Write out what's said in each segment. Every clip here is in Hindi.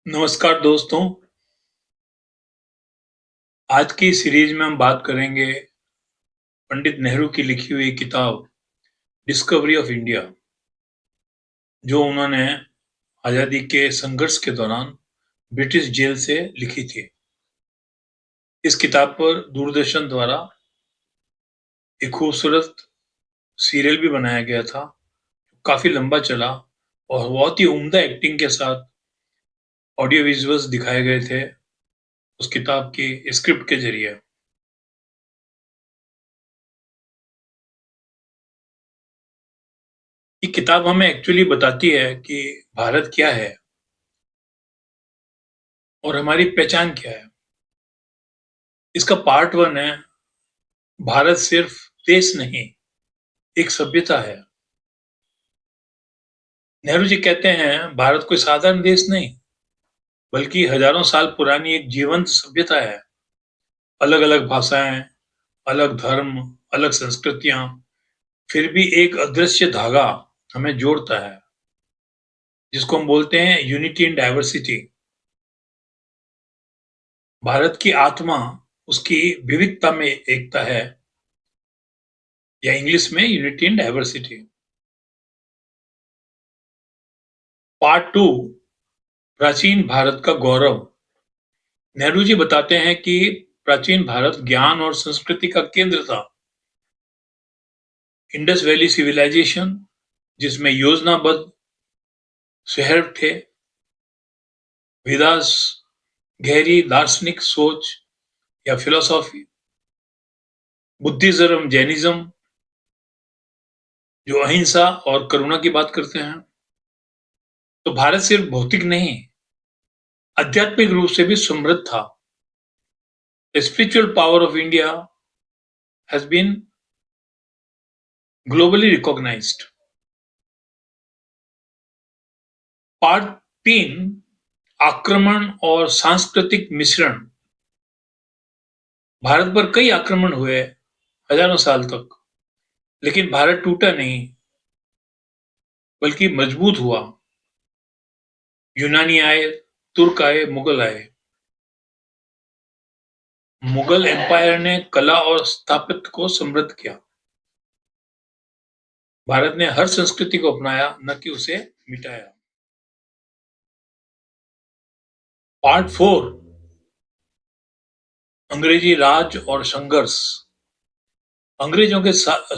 नमस्कार दोस्तों। आज की सीरीज में हम बात करेंगे पंडित नेहरू की लिखी हुई किताब डिस्कवरी ऑफ इंडिया, जो उन्होंने आज़ादी के संघर्ष के दौरान ब्रिटिश जेल से लिखी थी। इस किताब पर दूरदर्शन द्वारा एक खूबसूरत सीरियल भी बनाया गया था, काफ़ी लंबा चला और बहुत ही उम्दा एक्टिंग के साथ ऑडियो विजुअल्स दिखाए गए थे उस किताब की स्क्रिप्ट के ज़रिए। ये किताब हमें एक्चुअली बताती है कि भारत क्या है और हमारी पहचान क्या है। इसका पार्ट 1 है, भारत सिर्फ देश नहीं, एक सभ्यता है। नेहरू जी कहते हैं, भारत कोई साधारण देश नहीं, बल्कि हजारों साल पुरानी एक जीवंत सभ्यता है। अलग-अलग भाषाएं, अलग धर्म, अलग संस्कृतियां, फिर भी एक अदृश्य धागा हमें जोड़ता है, जिसको हम बोलते हैं यूनिटी इन डाइवर्सिटी। भारत की आत्मा उसकी विविधता में एकता है, या इंग्लिश में यूनिटी इन डाइवर्सिटी। पार्ट 2, प्राचीन भारत का गौरव। नेहरू जी बताते हैं कि प्राचीन भारत ज्ञान और संस्कृति का केंद्र था। इंडस वैली सिविलाइजेशन, जिसमें योजनाबद्ध शहर थे, वेदास, गहरी दार्शनिक सोच या फिलोसॉफी, बुद्धिज्म, जैनिज्म, जो अहिंसा और करुणा की बात करते हैं। तो भारत सिर्फ भौतिक नहीं, आध्यात्मिक रूप से भी समृद्ध था। The spiritual power of India has been globally recognised. Part 3, आक्रमण और सांस्कृतिक मिश्रण। भारत पर कई आक्रमण हुए हजारों साल तक, लेकिन भारत टूटा नहीं, बल्कि मजबूत हुआ। यूनानी आए, तुर्क आए, मुगल आए। मुगल एम्पायर ने कला और स्थापत्य को समृद्ध किया। भारत ने हर संस्कृति को अपनाया, न कि उसे मिटाया। पार्ट 4, अंग्रेजी राज और संघर्ष। अंग्रेजों के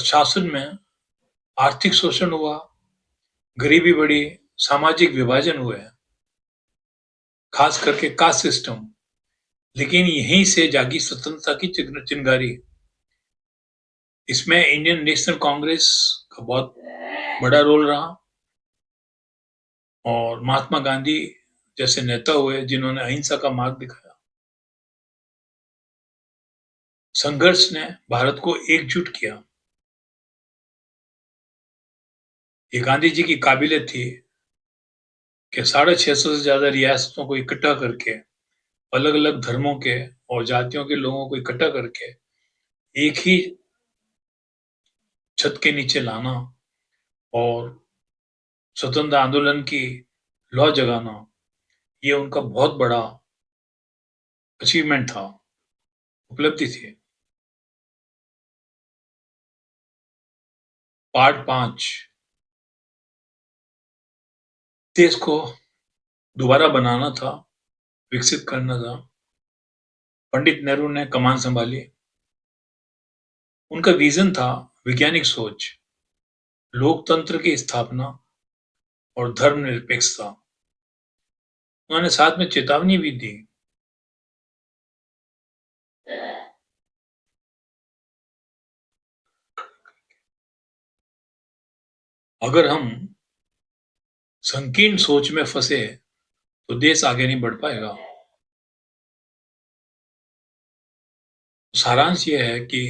शासन में आर्थिक शोषण हुआ, गरीबी बढ़ी, सामाजिक विभाजन हुए, खास करके कास्ट सिस्टम। लेकिन यहीं से जागी स्वतंत्रता की चिंगारी। इसमें इंडियन नेशनल कांग्रेस का बहुत बड़ा रोल रहा और महात्मा गांधी जैसे नेता हुए जिन्होंने अहिंसा का मार्ग दिखाया। संघर्ष ने भारत को एकजुट किया। ये गांधी जी की काबिलियत थी कि 650 से ज्यादा रियासतों को इकट्ठा करके, अलग अलग धर्मों के और जातियों के लोगों को इकट्ठा करके एक ही छत के नीचे लाना और स्वतंत्र आंदोलन की लौ जगाना, ये उनका बहुत बड़ा अचीवमेंट था, उपलब्धि थी। पार्ट 5, देश को दोबारा बनाना था, विकसित करना था। पंडित नेहरू ने कमान संभाली। उनका विजन था वैज्ञानिक सोच, लोकतंत्र की स्थापना और धर्मनिरपेक्षता। उन्होंने साथ में चेतावनी भी दी। अगर हम संकीर्ण सोच में फंसे तो देश आगे नहीं बढ़ पाएगा। सारांश यह है कि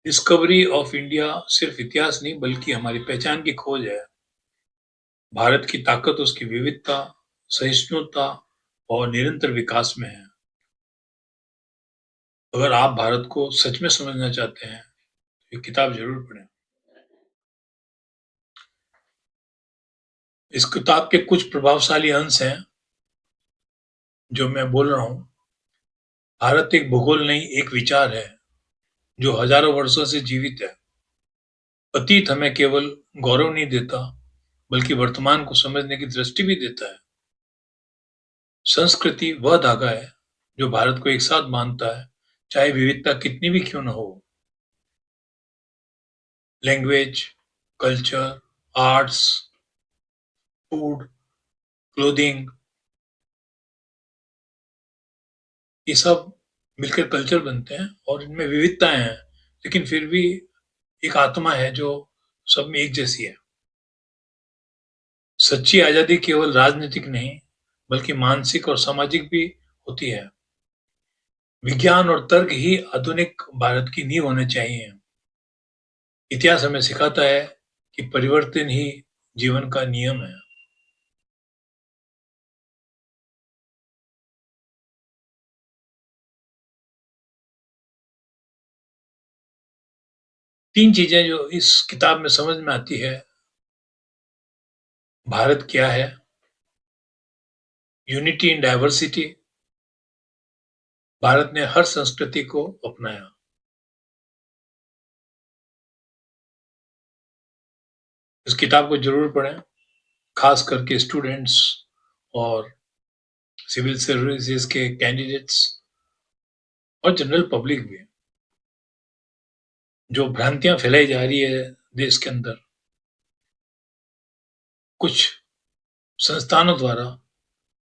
डिस्कवरी ऑफ इंडिया सिर्फ इतिहास नहीं, बल्कि हमारी पहचान की खोज है। भारत की ताकत उसकी विविधता, सहिष्णुता और निरंतर विकास में है। अगर आप भारत को सच में समझना चाहते हैं, तो ये किताब जरूर पढ़ें। इस किताब के कुछ प्रभावशाली अंश हैं जो मैं बोल रहा हूँ, भारत एक भूगोल नहीं, एक विचार है, जो हज़ारों वर्षों से जीवित है। अतीत हमें केवल गौरव नहीं देता, बल्कि वर्तमान को समझने की दृष्टि भी देता है। संस्कृति वह धागा है, जो भारत को एक साथ बाँधता है, चाहे विविधता कितनी भी क्यों न हो। Language, culture, arts, food, clothing, ये सब मिलकर कल्चर बनते हैं और इनमें विविधताएँ हैं, लेकिन फिर भी एक आत्मा है जो सब में एक जैसी है। सच्ची आज़ादी केवल राजनीतिक नहीं, बल्कि मानसिक और सामाजिक भी होती है। विज्ञान और तर्क ही आधुनिक भारत की नींव होने चाहिए। इतिहास हमें सिखाता है कि परिवर्तन ही जीवन का नियम है। 3 चीज़ें जो इस किताब में समझ में आती है, भारत क्या है, यूनिटी इन डाइवर्सिटी, भारत ने हर संस्कृति को अपनाया। इस किताब को ज़रूर पढ़ें, खास करके स्टूडेंट्स और सिविल सर्विसेज़ के कैंडिडेट्स और जनरल पब्लिक भी। जो भ्रांतियाँ फैलाई जा रही है देश के अंदर, कुछ संस्थानों द्वारा,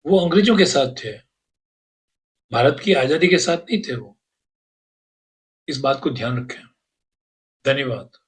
वो अंग्रेज़ों के साथ थे, भारत की आज़ादी के साथ नहीं थे वो। इस बात को ध्यान रखें। धन्यवाद।